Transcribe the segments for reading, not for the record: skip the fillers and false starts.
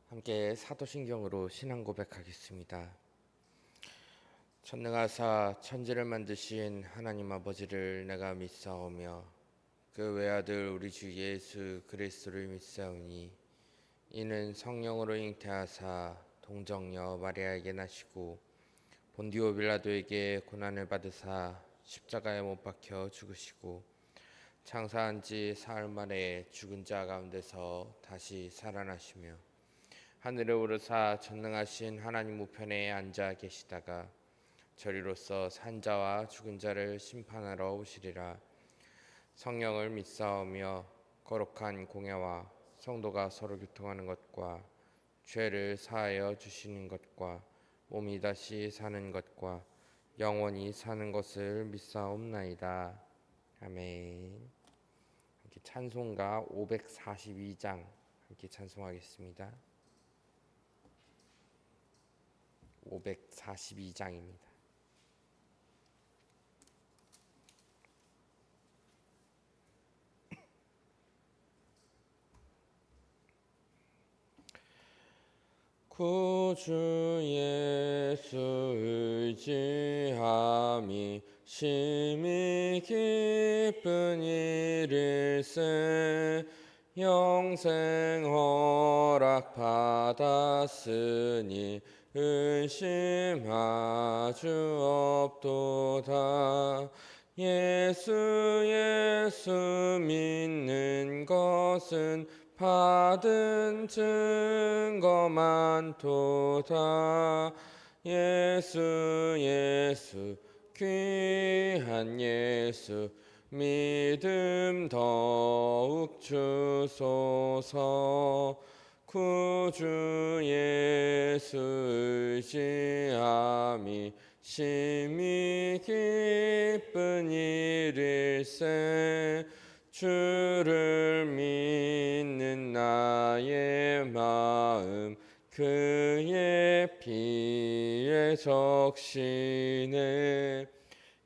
함께 사도신경으로 신앙 고백하겠습니다. 전능하사 천지를 만드신 하나님 아버지를 내가 믿사오며 그 외아들 우리 주 예수 그리스도를 믿사오니 이는 성령으로 잉태하사 동정녀 마리아에게 나시고 본디오 빌라도에게 고난을 받으사 십자가에 못 박혀 죽으시고 장사한 지 사흘 만에 죽은 자 가운데서 다시 살아나시며 하늘에 오르사 전능하신 하나님 우편에 앉아 계시다가 저리로서 산자와 죽은 자를 심판하러 오시리라. 성령을 믿사오며 거룩한 공예와 성도가 서로 교통하는 것과 죄를 사하여 주시는 것과 몸이 다시 사는 것과 영원히 사는 것을 믿사옵나이다. 아멘. 함께 찬송가 542장 함께 찬송하겠습니다. 542장입니다. 구주 예수 의지함이 심히 기쁜 일일세. 영생 허락 받았으니 의심하주 없도다. 예수 믿는 것은 받은 증거 많도다. 예수 귀한 예수 믿음 더욱 주소서. 구주 예수 의지함이 심히 기쁜 일일세. 주를 믿는 나의 마음 그의 피에 적시네.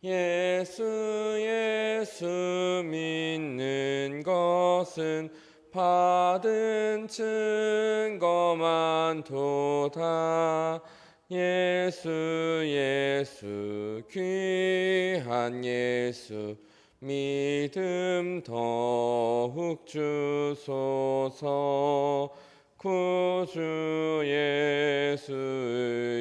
예수 믿는 것은 받은 증거 많도다. 예수 귀한 예수 믿음 더욱 주소서. 구주 예수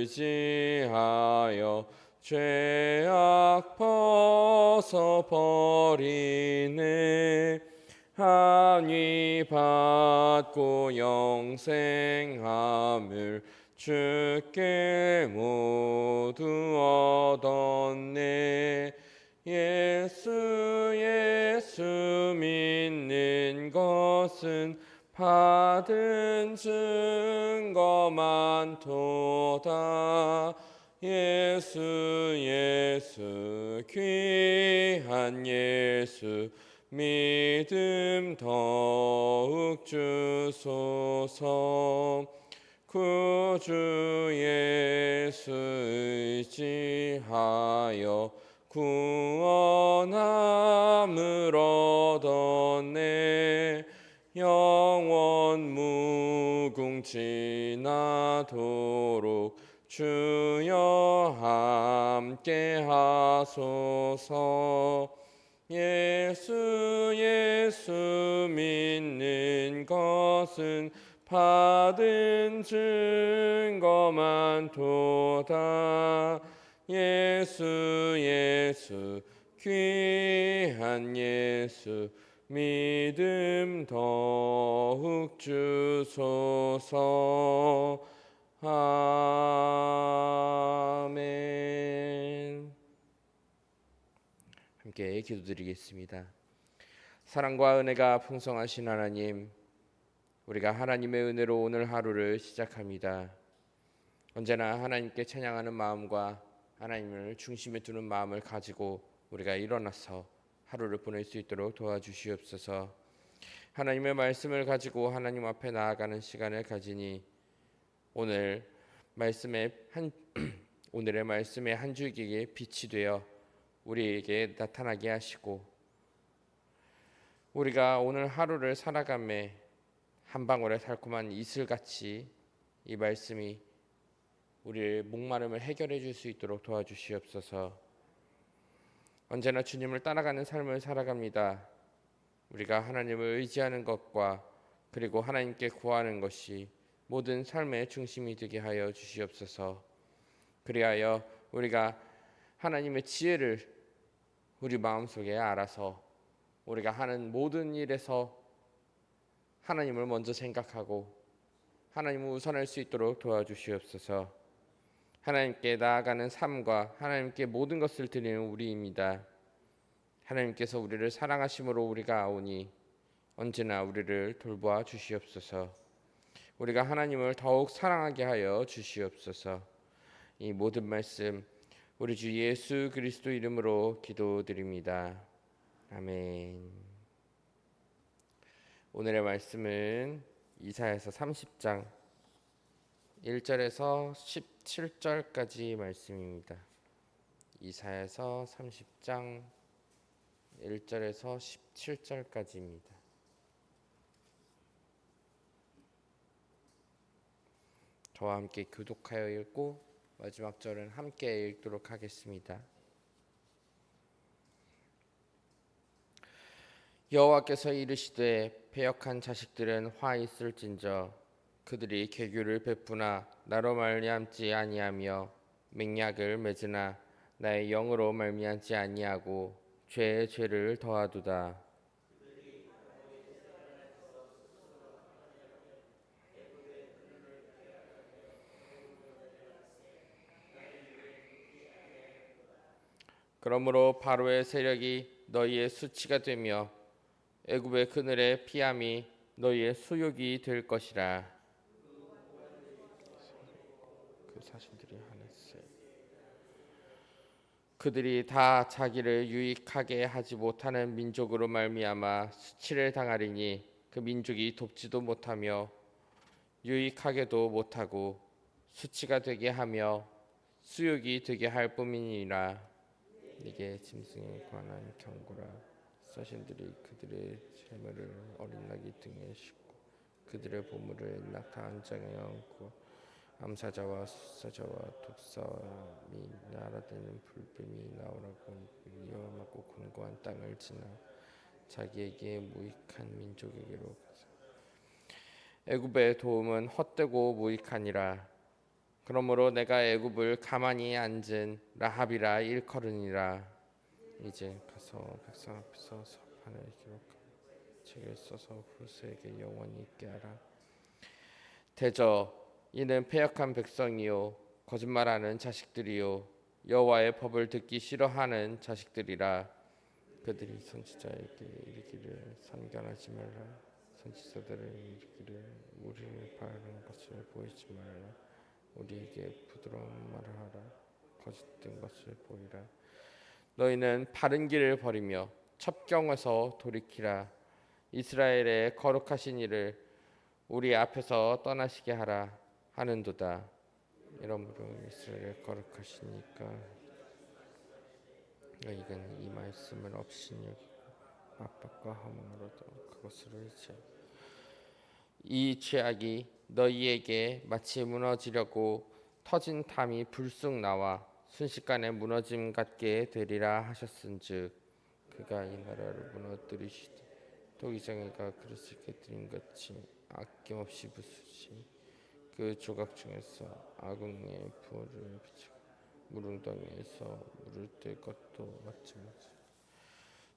의지하여 죄악 벗어버리네. 한위 받고 영생함을 주께 모두 얻었네. 예수 믿는 것은 받은 증거 많도다. 예수 귀한 예수 믿음 더욱 주소서. 구주 예수 의지하여 구원함을 얻었네. 영원 무궁지나도록 주여 함께 하소서. 예수 믿는 것은 받은 증거 많도다. 예수 귀한 예수 믿음 더욱 주소서. 아멘. 함께 기도드리겠습니다. 사랑과 은혜가 풍성하신 하나님, 우리가 하나님의 은혜로 오늘 하루를 시작합니다. 언제나 하나님께 찬양하는 마음과 하나님을 중심에 두는 마음을 가지고 우리가 일어나서 하루를 보낼 수 있도록 도와주시옵소서. 하나님의 말씀을 가지고 하나님 앞에 나아가는 시간을 가지니 오늘의 말씀의 한 줄기에 빛이 되어 우리에게 나타나게 하시고, 우리가 오늘 하루를 살아감에 한 방울의 달콤한 이슬같이 이 말씀이 우리의 목마름을 해결해 줄 수 있도록 도와주시옵소서. 언제나 주님을 따라가는 삶을 살아갑니다. 우리가 하나님을 의지하는 것과 그리고 하나님께 구하는 것이 모든 삶의 중심이 되게 하여 주시옵소서. 그리하여 우리가 하나님의 지혜를 우리 마음속에 알아서 우리가 하는 모든 일에서 하나님을 먼저 생각하고 하나님을 우선할 수 있도록 도와주시옵소서. 하나님께 나아가는 삶과 하나님께 모든 것을 드리는 우리입니다. 하나님께서 우리를 사랑하심으로 우리가 아오니 언제나 우리를 돌보아 주시옵소서. 우리가 하나님을 더욱 사랑하게 하여 주시옵소서. 이 모든 말씀 우리 주 예수 그리스도 이름으로 기도드립니다. 아멘. 오늘의 말씀은 이사야서 30장 1절에서 17절까지 말씀입니다. 이사야서 30장 1절에서 17절까지입니다. 저와 함께 교독하여 읽고 마지막 절은 함께 읽도록 하겠습니다. 여호와께서 이르시되 패역한 자식들은 화 있을진저 그들이 계교를 베푸나 나로 말미암지 아니하며 맹약을 맺으나 나의 영으로 말미암지 아니하고 죄의 죄를 더하도다. 그러므로 바로의 세력이 너희의 수치가 되며 애굽의 그늘의 피함이 너희의 수욕이 될 것이라. 그 사신들이 하늘세 그들이 다 자기를 유익하게 하지 못하는 민족으로 말미암아 수치를 당하리니 그 민족이 돕지도 못하며 유익하게도 못하고 수치가 되게 하며 수욕이 되게 할 뿐이니라. 이게 짐승에 관한 경고라. 사신들이 그들의 재물을 어린 나귀 등에 싣고 그들의 보물을 낙타 한 장에 얹고 암사자와 수사자와 독사미 날아다니는 불뱀이 나오라고 위험하고 곤고한 땅을 지나 자기에게 무익한 민족에게로 가서 애굽의 도움은 헛되고 무익하니라. 그러므로 내가 애굽을 가만히 앉은 라합이라 일컬으니라. 이제 가서 백성 앞에서 서판을 기록하고 책을 써서 후세에게 영원히 있게 하라. 대저 이는 패역한 백성이요 거짓말하는 자식들이요 여호와의 법을 듣기 싫어하는 자식들이라. 그들이 선지자에게 이르기를 선견하지 말라. 선지자들은 이르기를 우리를 바라는 것을 보이지 말라. 우리에게 부드러운 말을 하라. 거짓된 것을 보이라. 너희는 바른 길을 버리며 첩경에서 돌이키라. 이스라엘의 거룩하신 이를 우리 앞에서 떠나시게 하라 하는도다. 이러므로 이스라엘의 거룩하시니까 너희는 이 말씀을 없인 여기고 압박과 허망으로도 그것을 의지하라. 이 죄악이 너희에게 마치 무너지려고 터진 담이 불쑥 나와 순식간에 무너짐 같게 되리라 하셨은즉 그가 이 나라를 무너뜨리시되 토기장이가 그릇을 깨뜨린 같이 아낌없이 부수시 그 조각 중에서 아궁이에 불을 비추고 무릉덩이에서 물을 뜰 것도 마찬가지.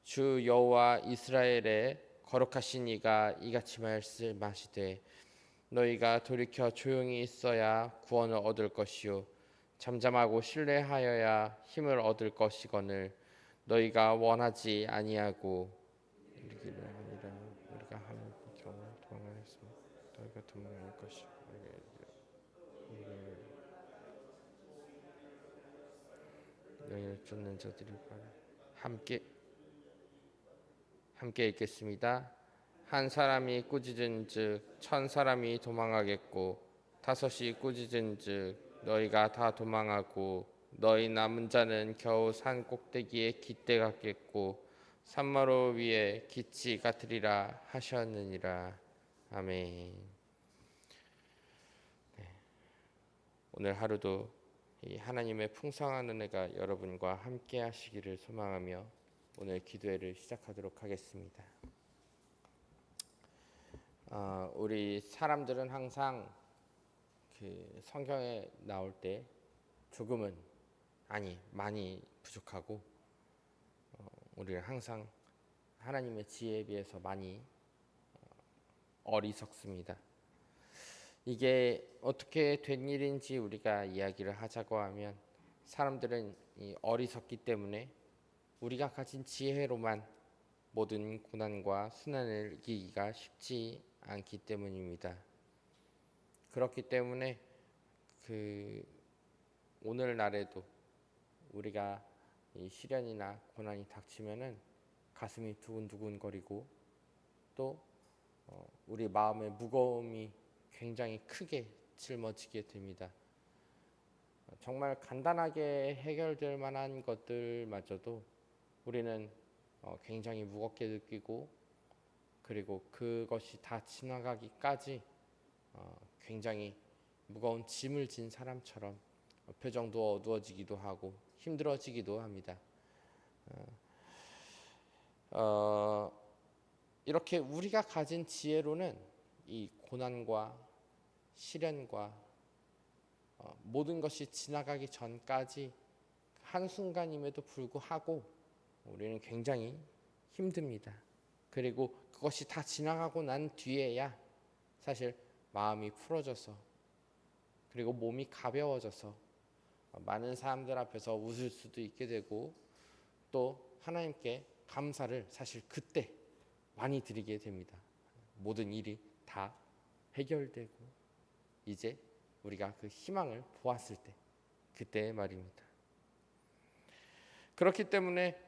주 여호와 이스라엘의 거룩하신 이가 이같이 말씀하시되 너희가 돌이켜 조용히 있어야 구원을 얻을 것이요 잠잠하고 신뢰하여야 힘을 얻을 것이거늘 너희가 원하지 아니하고 이르기를 아니라 우리가 하는 경우 도망하여서 너희가 도망할 것이요 너희를 쫓는 자들이 바로 함께 읽겠습니다. 한 사람이 꾸짖은즉 천 사람이 도망하겠고 다섯이 꾸짖은즉 너희가 다 도망하고 너희 남은 자는 겨우 산 꼭대기에 깃대 같겠고 산마루 위에 깃이 같으리라 하셨느니라. 아멘. 오늘 하루도 이 하나님의 풍성한 은혜가 여러분과 함께 하시기를 소망하며 오늘 기도회를 시작하도록 하겠습니다. 우리 사람들은 항상 그 성경에 나올 때 조금은 아니 많이 부족하고 우리는 항상 하나님의 지혜에 비해서 많이 어리석습니다. 이게 어떻게 된 일인지 우리가 이야기를 하자고 하면 사람들은 이 어리석기 때문에 우리가 가진 지혜로만 모든 고난과 순환을 이기기가 쉽지 않기 때문입니다. 그렇기 때문에 오늘날에도 우리가 이 시련이나 고난이 닥치면은 가슴이 두근두근거리고 또 우리 마음의 무거움이 굉장히 크게 짊어지게 됩니다. 정말 간단하게 해결될 만한 것들마저도 우리는 굉장히 무겁게 느끼고 그리고 그것이 다 지나가기까지 굉장히 무거운 짐을 진 사람처럼 표정도 어두워지기도 하고 힘들어지기도 합니다. 이렇게 우리가 가진 지혜로는 이 고난과 시련과 모든 것이 지나가기 전까지 한순간임에도 불구하고 우리는 굉장히 힘듭니다. 그리고 그것이 다 지나가고 난 뒤에야 사실 마음이 풀어져서 그리고 몸이 가벼워져서 많은 사람들 앞에서 웃을 수도 있게 되고 또 하나님께 감사를 사실 그때 많이 드리게 됩니다. 모든 일이 다 해결되고 이제 우리가 그 희망을 보았을 때 그때 말입니다. 그렇기 때문에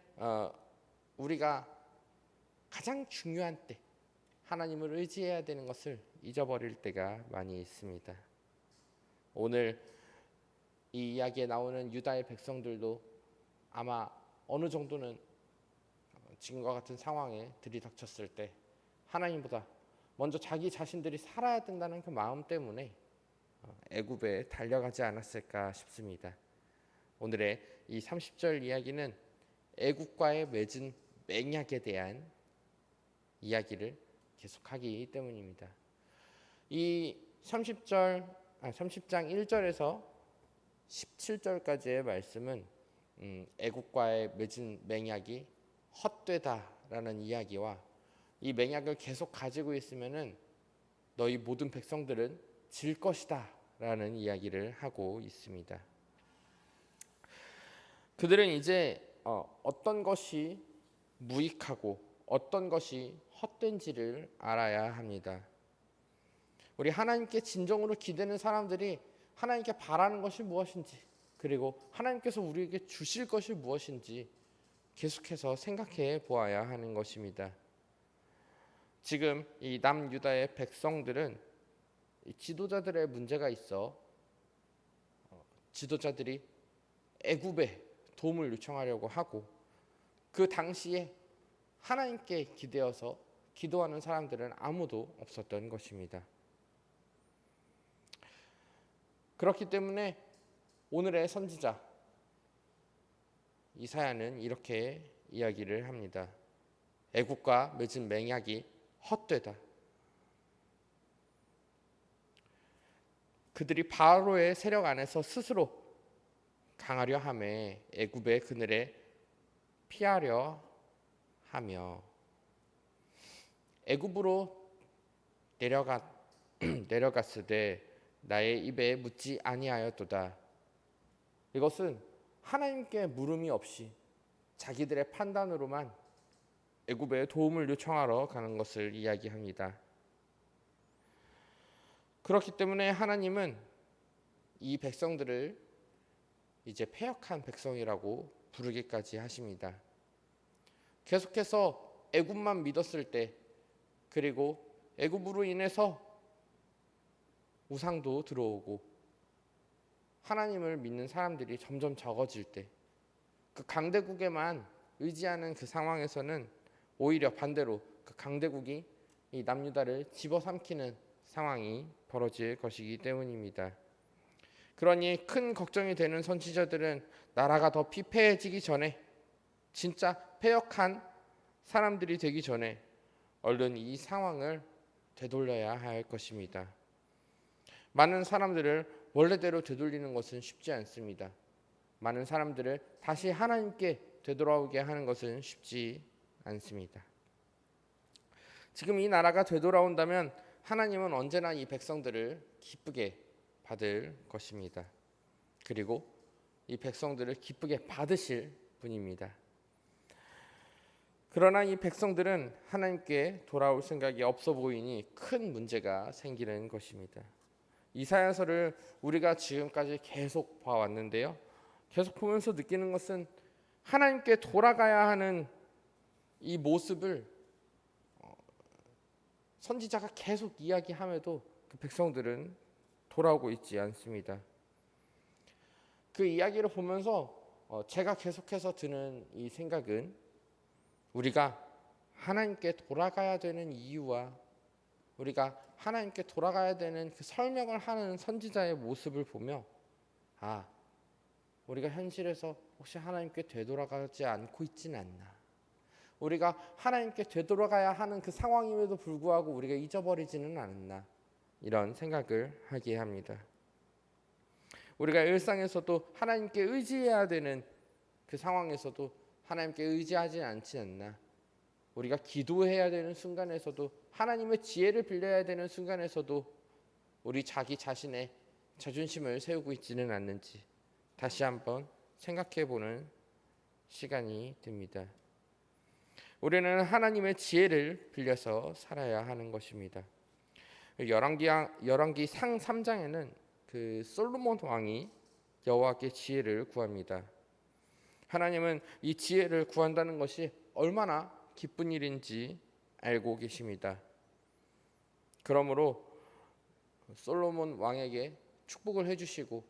우리가 가장 중요한 때 하나님을 의지해야 되는 것을 잊어버릴 때가 많이 있습니다. 오늘 이 이야기에 나오는 유다의 백성들도 아마 어느 정도는 지금과 같은 상황에 들이닥쳤을 때 하나님보다 먼저 자기 자신들이 살아야 된다는 그 마음 때문에 애굽에 달려가지 않았을까 싶습니다. 오늘의 이 30절 이야기는 애굽과의 맺은 맹약에 대한 이야기를 계속하기 때문입니다. 이 30장 1절에서 17절까지의 말씀은 애굽과의 맺은 맹약이 헛되다라는 이야기와 이 맹약을 계속 가지고 있으면은 너희 모든 백성들은 질 것이다라는 이야기를 하고 있습니다. 그들은 이제 어떤 것이 무익하고 어떤 것이 헛된지를 알아야 합니다. 우리 하나님께 진정으로 기대는 사람들이 하나님께 바라는 것이 무엇인지 그리고 하나님께서 우리에게 주실 것이 무엇인지 계속해서 생각해 보아야 하는 것입니다. 지금 이 남유다의 백성들은 이 지도자들의 문제가 있어 지도자들이 애굽에 도움을 요청하려고 하고 그 당시에 하나님께 기대어서 기도하는 사람들은 아무도 없었던 것입니다. 그렇기 때문에 오늘의 선지자 이사야는 이렇게 이야기를 합니다. 애굽과 맺은 맹약이 헛되다. 그들이 바로의 세력 안에서 스스로 강하려 하며 애굽의 그늘에 피하려 하며 애굽으로 내려갔으되 나의 입에 묻지 아니하였도다. 이것은 하나님께 물음이 없이 자기들의 판단으로만 애굽에 도움을 요청하러 가는 것을 이야기합니다. 그렇기 때문에 하나님은 이 백성들을 이제 패역한 백성이라고 부르기까지 하십니다. 계속해서 애굽만 믿었을 때 그리고 애굽으로 인해서 우상도 들어오고 하나님을 믿는 사람들이 점점 적어질 때 그 강대국에만 의지하는 그 상황에서는 오히려 반대로 그 강대국이 이 남유다를 집어삼키는 상황이 벌어질 것이기 때문입니다. 그러니 큰 걱정이 되는 선지자들은 나라가 더 피폐해지기 전에, 진짜 패역한 사람들이 되기 전에 얼른 이 상황을 되돌려야 할 것입니다. 많은 사람들을 원래대로 되돌리는 것은 쉽지 않습니다. 많은 사람들을 다시 하나님께 되돌아오게 하는 것은 쉽지 않습니다. 지금 이 나라가 되돌아온다면 하나님은 언제나 이 백성들을 기쁘게 받을 것입니다. 그리고 이 백성들을 기쁘게 받으실 분입니다. 그러나 이 백성들은 하나님께 돌아올 생각이 없어 보이니 큰 문제가 생기는 것입니다. 이사야서를 우리가 지금까지 계속 봐왔는데요. 계속 보면서 느끼는 것은 하나님께 돌아가야 하는 이 모습을 선지자가 계속 이야기함에도 그 백성들은 돌아오고 있지 않습니다. 그 이야기를 보면서 제가 계속해서 드는 이 생각은 우리가 하나님께 돌아가야 되는 이유와 우리가 하나님께 돌아가야 되는 그 설명을 하는 선지자의 모습을 보며 우리가 현실에서 혹시 하나님께 되돌아가지 않고 있지는 않나, 우리가 하나님께 되돌아가야 하는 그 상황임에도 불구하고 우리가 잊어버리지는 않았나, 이런 생각을 하게 합니다. 우리가 일상에서도 하나님께 의지해야 되는 그 상황에서도 하나님께 의지하지 않지 않나, 우리가 기도해야 되는 순간에서도 하나님의 지혜를 빌려야 되는 순간에서도 우리 자기 자신의 자존심을 세우고 있지는 않는지 다시 한번 생각해보는 시간이 됩니다. 우리는 하나님의 지혜를 빌려서 살아야 하는 것입니다. 열왕기 상 3장에는 그 솔로몬 왕이 여호와께 지혜를 구합니다. 하나님은 이 지혜를 구한다는 것이 얼마나 기쁜 일인지 알고 계십니다. 그러므로 솔로몬 왕에게 축복을 해주시고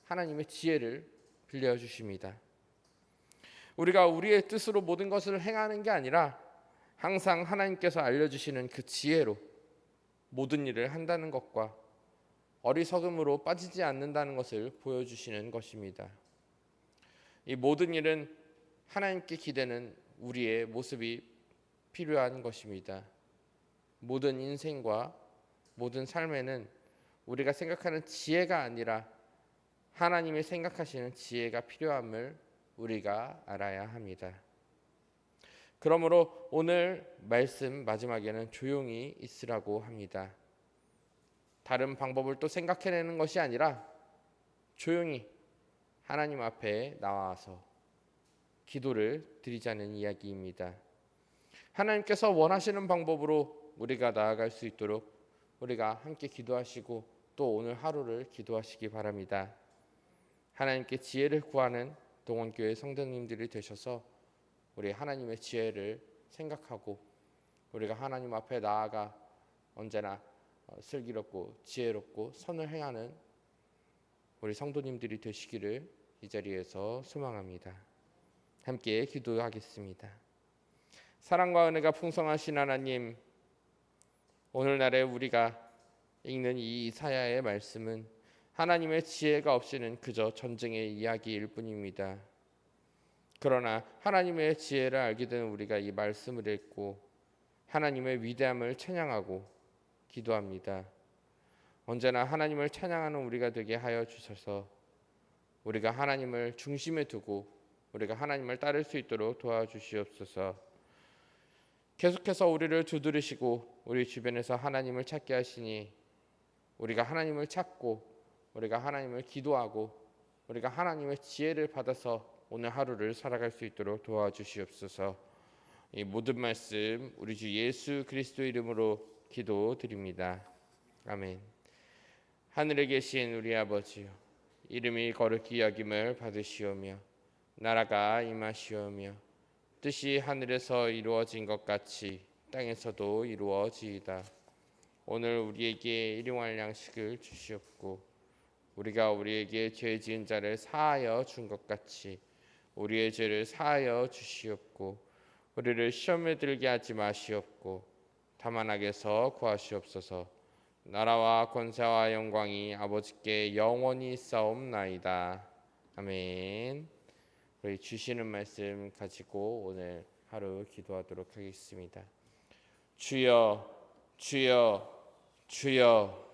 하나님의 지혜를 빌려주십니다. 우리가 우리의 뜻으로 모든 것을 행하는 게 아니라 항상 하나님께서 알려주시는 그 지혜로 모든 일을 한다는 것과 어리석음으로 빠지지 않는다는 것을 보여주시는 것입니다. 이 모든 일은 하나님께 기대는 우리의 모습이 필요한 것입니다. 모든 인생과 모든 삶에는 우리가 생각하는 지혜가 아니라 하나님이 생각하시는 지혜가 필요함을 우리가 알아야 합니다. 그러므로 오늘 말씀 마지막에는 조용히 있으라고 합니다. 다른 방법을 또 생각해내는 것이 아니라 조용히 하나님 앞에 나와서 기도를 드리자는 이야기입니다. 하나님께서 원하시는 방법으로 우리가 나아갈 수 있도록 우리가 함께 기도하시고 또 오늘 하루를 기도하시기 바랍니다. 하나님께 지혜를 구하는 동원교회 성도님들이 되셔서 우리 하나님의 지혜를 생각하고 우리가 하나님 앞에 나아가 언제나 슬기롭고 지혜롭고 선을 행하는 우리 성도님들이 되시기를 이 자리에서 소망합니다. 함께 기도하겠습니다. 사랑과 은혜가 풍성하신 하나님, 오늘날에 우리가 읽는 이 이사야의 말씀은 하나님의 지혜가 없이는 그저 전쟁의 이야기일 뿐입니다. 그러나 하나님의 지혜를 알게 된 우리가 이 말씀을 읽고 하나님의 위대함을 찬양하고 기도합니다. 언제나 하나님을 찬양하는 우리가 되게 하여 주셔서 우리가 하나님을 중심에 두고 우리가 하나님을 따를 수 있도록 도와주시옵소서. 계속해서 우리를 두드리시고 우리 주변에서 하나님을 찾게 하시니 우리가 하나님을 찾고 우리가 하나님을 기도하고 우리가 하나님의 지혜를 받아서 오늘 하루를 살아갈 수 있도록 도와주시옵소서. 이 모든 말씀 우리 주 예수 그리스도 이름으로 기도드립니다. 아멘. 하늘에 계신 우리 아버지요, 이름이 거룩히 여김을 받으시오며 나라가 임하시오며 뜻이 하늘에서 이루어진 것 같이 땅에서도 이루어지이다. 오늘 우리에게 일용할 양식을 주시옵고 우리가 우리에게 죄 지은 자를 사하여 준 것 같이 우리의 죄를 사하여 주시옵고 우리를 시험에 들게 하지 마시옵고 다만 악에서 구하시옵소서. 나라와 권세와 영광이 아버지께 영원히 있사옵나이다. 아멘. 우리 주시는 말씀 가지고 오늘 하루 기도하도록 하겠습니다. 주여, 주여, 주여.